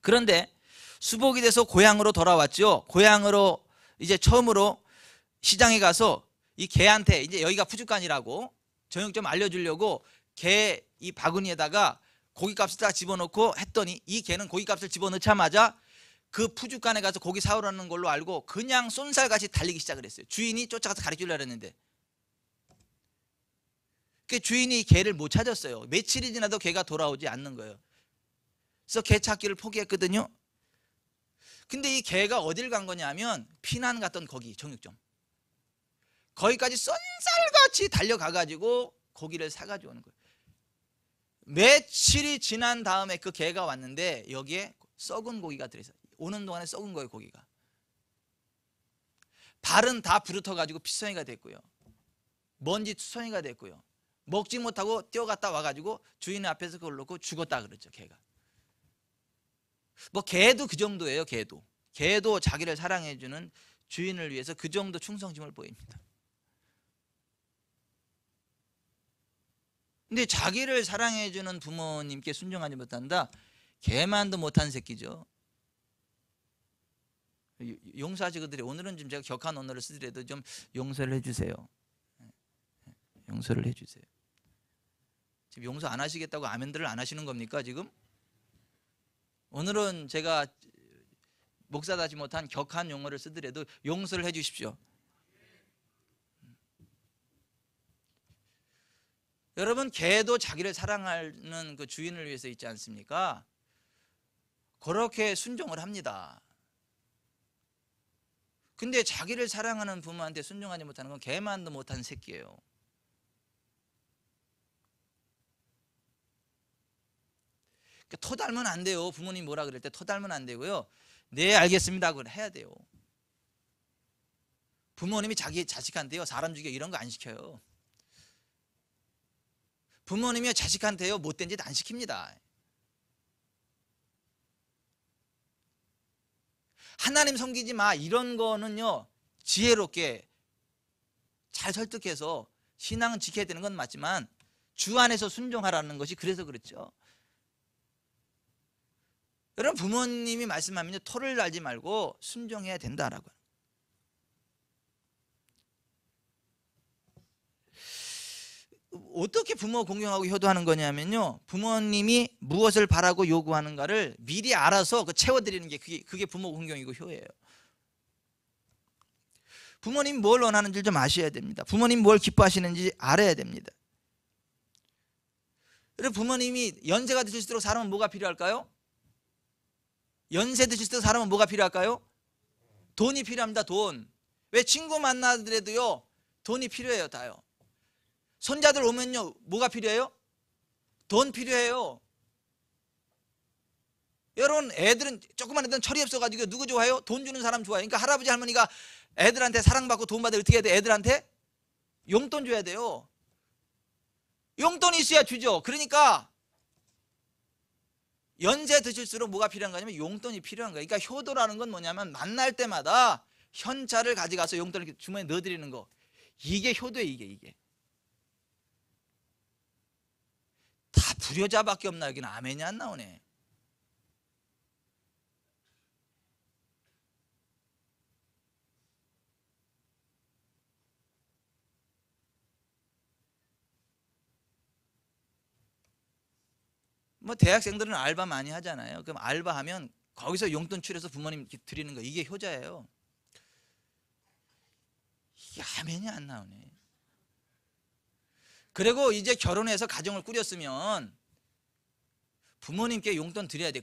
[SPEAKER 1] 그런데 수복이 돼서 고향으로 돌아왔죠. 고향으로 이제 처음으로 시장에 가서 이 개한테 이제 여기가 푸주간이라고 정육점 알려주려고 개 이 바구니에다가 고깃값을 딱 집어넣고 했더니, 이 개는 고깃값을 집어넣자마자 그 푸주간에 가서 고기 사오라는 걸로 알고 그냥 쏜살같이 달리기 시작을 했어요. 주인이 쫓아가서 가르치려고 했는데 그 주인이 개를 못 찾았어요. 며칠이 지나도 개가 돌아오지 않는 거예요. 그래서 개 찾기를 포기했거든요. 근데 이 개가 어딜 간 거냐면 피난 갔던 거기 정육점, 거기까지 쏜살같이 달려가가지고 고기를 사가지고 오는 거예요. 며칠이 지난 다음에 그 개가 왔는데 여기에 썩은 고기가 들어있어요. 오는 동안에 썩은 거예요. 고기가 발은 다 부르터가지고 피성이가 됐고요, 먼지 투성이가 됐고요, 먹지 못하고 뛰어갔다 와가지고 주인 앞에서 그걸 놓고 죽었다 그러죠. 개가 뭐 개도 그 정도예요. 개도 자기를 사랑해주는 주인을 위해서 그 정도 충성심을 보입니다. 근데 자기를 사랑해주는 부모님께 순종하지 못한다, 개만도 못한 새끼죠. 용서하시거든요. 오늘은 좀 제가 격한 언어를 쓰더라도 좀 용서를 해주세요. 용서를 해주세요. 지금 용서 안 하시겠다고 아멘들을 안 하시는 겁니까 지금? 오늘은 제가 목사다지 못한 격한 용어를 쓰더라도 용서를 해 주십시오. 여러분, 개도 자기를 사랑하는 그 주인을 위해서 있지 않습니까? 그렇게 순종을 합니다. 근데 자기를 사랑하는 부모한테 순종하지 못하는 건 개만도 못한 새끼예요. 터 달면 안 돼요. 부모님 뭐라 그럴 때 터 달면 안 되고요, 네 알겠습니다 그걸 해야 돼요. 부모님이 자기 자식한테요 사람 죽여 이런 거 안 시켜요. 부모님이 자식한테요 못된 짓 안 시킵니다. 하나님 섬기지 마 이런 거는요 지혜롭게 잘 설득해서 신앙은 지켜야 되는 건 맞지만 주 안에서 순종하라는 것이 그래서 그렇죠. 여러분, 부모님이 말씀하면 토를 달지 말고 순종해야 된다라고. 어떻게 부모 공경하고 효도하는 거냐면요, 부모님이 무엇을 바라고 요구하는가를 미리 알아서 채워드리는 게 그게 부모 공경이고 효예요. 부모님이 뭘 원하는지 좀 아셔야 됩니다. 부모님이 뭘 기뻐하시는지 알아야 됩니다. 여러분, 부모님이 연세가 드실수록 사람은 뭐가 필요할까요? 연세 드실수록 사람은 뭐가 필요할까요? 돈이 필요합니다. 돈. 왜 친구 만나더라도요 돈이 필요해요. 다요. 손자들 오면요 뭐가 필요해요? 돈 필요해요. 여러분 애들은 조그만 애들은 철이 없어가지고 누구 좋아해요? 돈 주는 사람 좋아해요. 그러니까 할아버지 할머니가 애들한테 사랑받고 돈 받을 어떻게 해야 돼? 애들한테 용돈 줘야 돼요. 용돈이 있어야 주죠. 그러니까 연세 드실수록 뭐가 필요한 거냐면 용돈이 필요한 거예요. 그러니까 효도라는 건 뭐냐면 만날 때마다 현찰을 가져가서 용돈을 주머니에 넣어드리는 거. 이게 효도예요. 이게 다 불효자밖에 없나. 여기는 아멘이 안 나오네. 뭐 대학생들은 알바 많이 하잖아요. 그럼 알바하면 거기서 용돈 추려서 부모님 드리는 거, 이게 효자예요. 이게 아멘이 안 나오네. 그리고 이제 결혼해서 가정을 꾸렸으면 부모님께 용돈 드려야 돼.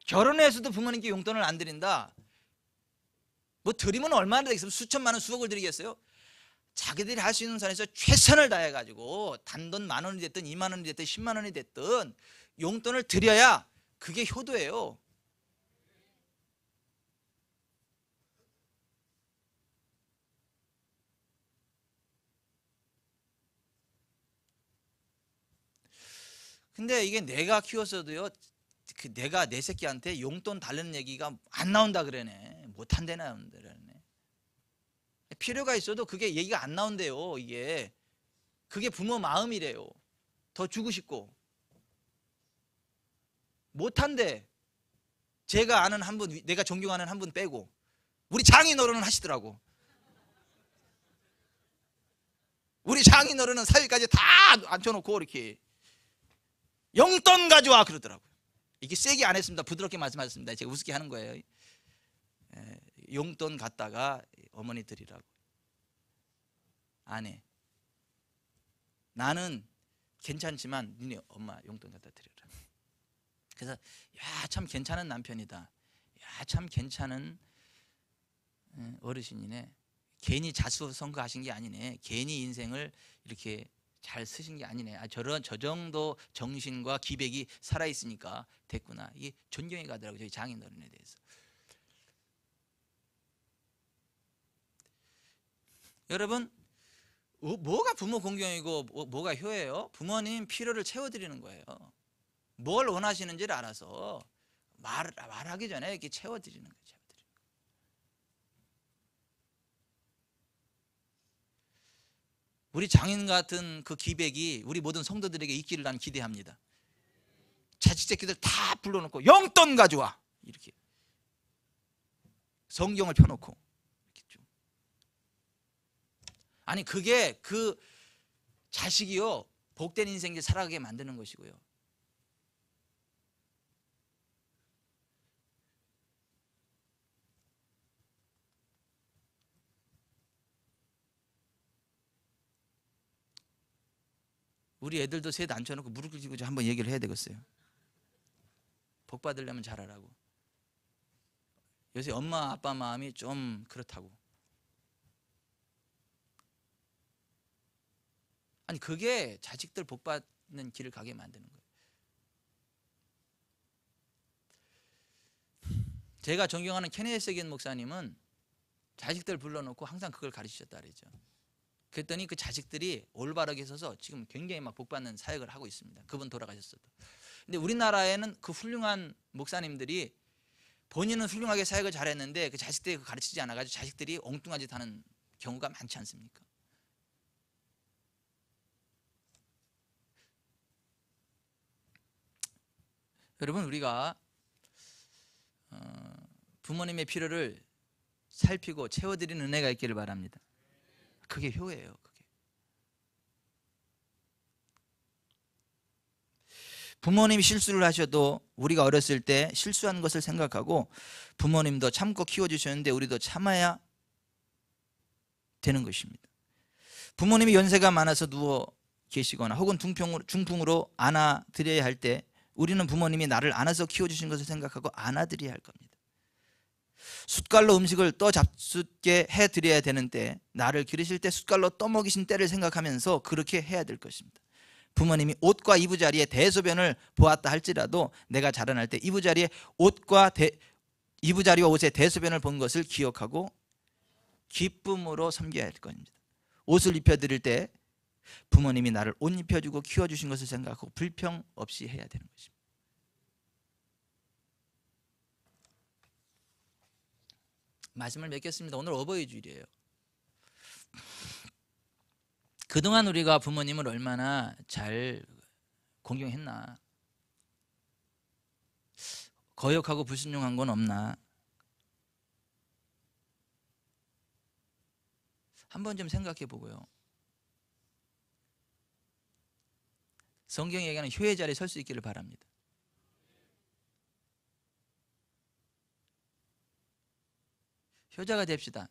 [SPEAKER 1] 결혼해서도 부모님께 용돈을 안 드린다. 뭐 드리면 얼마나 되겠어요? 수천만 원, 수억을 드리겠어요? 자기들이 할 수 있는 선에서 최선을 다해가지고 단돈 10,000원이 됐든 20,000원이 됐든 10만 원이 됐든 용돈을 드려야 그게 효도예요. 근데 이게 내가 키웠어도요, 내가 내 새끼한테 용돈 달라는 얘기가 안 나온다 그러네. 못한대 나온다 그러네. 필요가 있어도 그게 얘기가 안 나온대요. 이게 그게 부모 마음이래요. 더 주고 싶고. 못한대. 제가 아는 한 분, 내가 존경하는 한 분 빼고 우리 장인어른은 하시더라고. 우리 장인어른은 사위까지 다 앉혀놓고 이렇게 용돈 가져와 그러더라고요. 이게 세게 안 했습니다. 부드럽게 말씀하셨습니다. 제가 우습게 하는 거예요. 용돈 갖다가 어머니 드리라고. 안 해. 나는 괜찮지만 니네 엄마 용돈 갖다 드려라. 그래서 야, 참 괜찮은 남편이다. 야, 참 괜찮은 어르신이네. 괜히 자수성가하신 게 아니네. 괜히 인생을 이렇게 잘 쓰신 게 아니네. 저 정도 정신과 기백이 살아있으니까 됐구나. 이게 존경이 가더라고요. 저희 장인어른에 대해서. 여러분, 뭐가 부모 공경이고 뭐가 효예요? 부모님 필요를 채워드리는 거예요. 뭘 원하시는지를 알아서 말하기 전에 이렇게 채워드리는 거예요. 우리 장인 같은 그 기백이 우리 모든 성도들에게 있기를 나는 기대합니다. 자식 새끼들 다 불러놓고 용돈 가져와 이렇게 성경을 펴놓고 이렇게 좀. 아니 그게 그 자식이요 복된 인생을 살아가게 만드는 것이고요. 우리 애들도 셋 앉혀놓고 무릎 꿇고 한번 얘기를 해야 되겠어요. 복 받으려면 잘하라고. 요새 엄마 아빠 마음이 좀 그렇다고. 아니 그게 자식들 복 받는 길을 가게 만드는 거예요. 제가 존경하는 케네세겐 목사님은 자식들 불러놓고 항상 그걸 가르치셨다 그러죠. 그랬더니 그 자식들이 올바르게 서서 지금 굉장히 막 복받는 사역을 하고 있습니다. 그분 돌아가셨어도. 근데 우리나라에는 그 훌륭한 목사님들이 본인은 훌륭하게 사역을 잘했는데 그 자식들이 그 가르치지 않아가지고 자식들이 엉뚱한 짓 하는 경우가 많지 않습니까? 여러분 우리가 부모님의 필요를 살피고 채워드리는 은혜가 있기를 바랍니다. 그게 효예요. 그게. 부모님이 실수를 하셔도 우리가 어렸을 때 실수한 것을 생각하고 부모님도 참고 키워주셨는데 우리도 참아야 되는 것입니다. 부모님이 연세가 많아서 누워 계시거나 혹은 중풍으로 안아드려야 할 때 우리는 부모님이 나를 안아서 키워주신 것을 생각하고 안아드려야 할 겁니다. 숟갈로 음식을 떠잡숫게 해드려야 되는 때 나를 기르실 때 숟갈로 떠먹이신 때를 생각하면서 그렇게 해야 될 것입니다. 부모님이 옷과 이부자리에 대소변을 보았다 할지라도 내가 자라날 때 이부자리와 옷의 대소변을 본 것을 기억하고 기쁨으로 섬겨야 할 것입니다. 옷을 입혀드릴 때 부모님이 나를 옷 입혀주고 키워주신 것을 생각하고 불평 없이 해야 되는 것입니다. 말씀을 맺겠습니다. 오늘 어버이 주일이에요. 그동안 우리가 부모님을 얼마나 잘 공경했나, 거역하고 불순종한 건 없나, 한번 좀 생각해 보고요. 성경이 얘기하는 효의 자리에 설 수 있기를 바랍니다. 효자가 됩시다.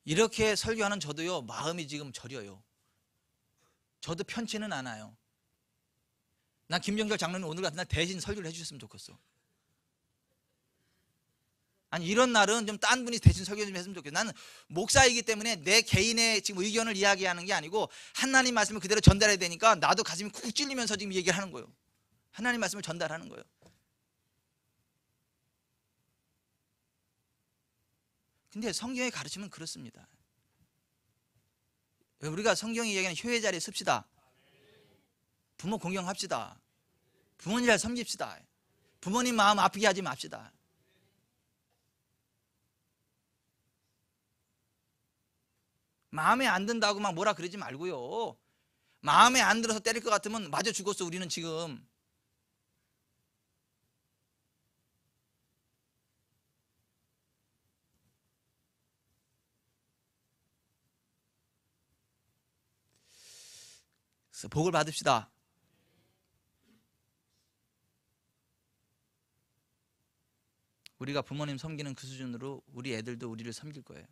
[SPEAKER 1] 이렇게 설교하는 저도요, 마음이 지금 저려요. 저도 편치는 않아요. 나 김정철 장로님 오늘 같은 날 대신 설교를 해주셨으면 좋겠어. 아니 이런 날은 좀 딴 분이 대신 설교 좀 했으면 좋겠어. 나는 목사이기 때문에 내 개인의 지금 의견을 이야기하는 게 아니고 하나님 말씀을 그대로 전달해야 되니까 나도 가슴이 쿡쿡 찔리면서 지금 얘기를 하는 거예요. 하나님 말씀을 전달하는 거예요. 근데 성경의 가르침은 그렇습니다. 우리가 성경이 얘기하는 효의 자리에 섭시다. 부모 공경합시다. 부모님 잘 섬깁시다. 부모님 마음 아프게 하지 맙시다. 마음에 안 든다고 막 뭐라 그러지 말고요. 마음에 안 들어서 때릴 것 같으면 맞아 죽었어. 우리는 지금. 그래서 복을 받읍시다. 우리가 부모님 섬기는 그 수준으로 우리 애들도 우리를 섬길 거예요.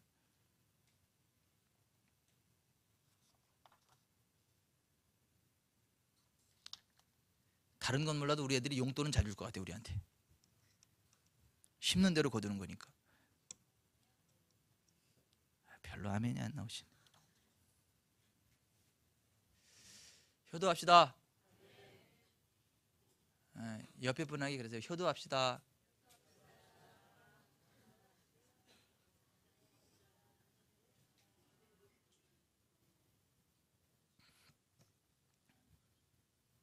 [SPEAKER 1] 다른 건 몰라도 우리 애들이 용돈은 잘 줄 것 같아요. 우리한테 심는 대로 거두는 거니까. 별로 아멘이 안 나오시네. 효도합시다. 옆에 분에게 그러세요. 효도합시다.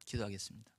[SPEAKER 1] 기도하겠습니다.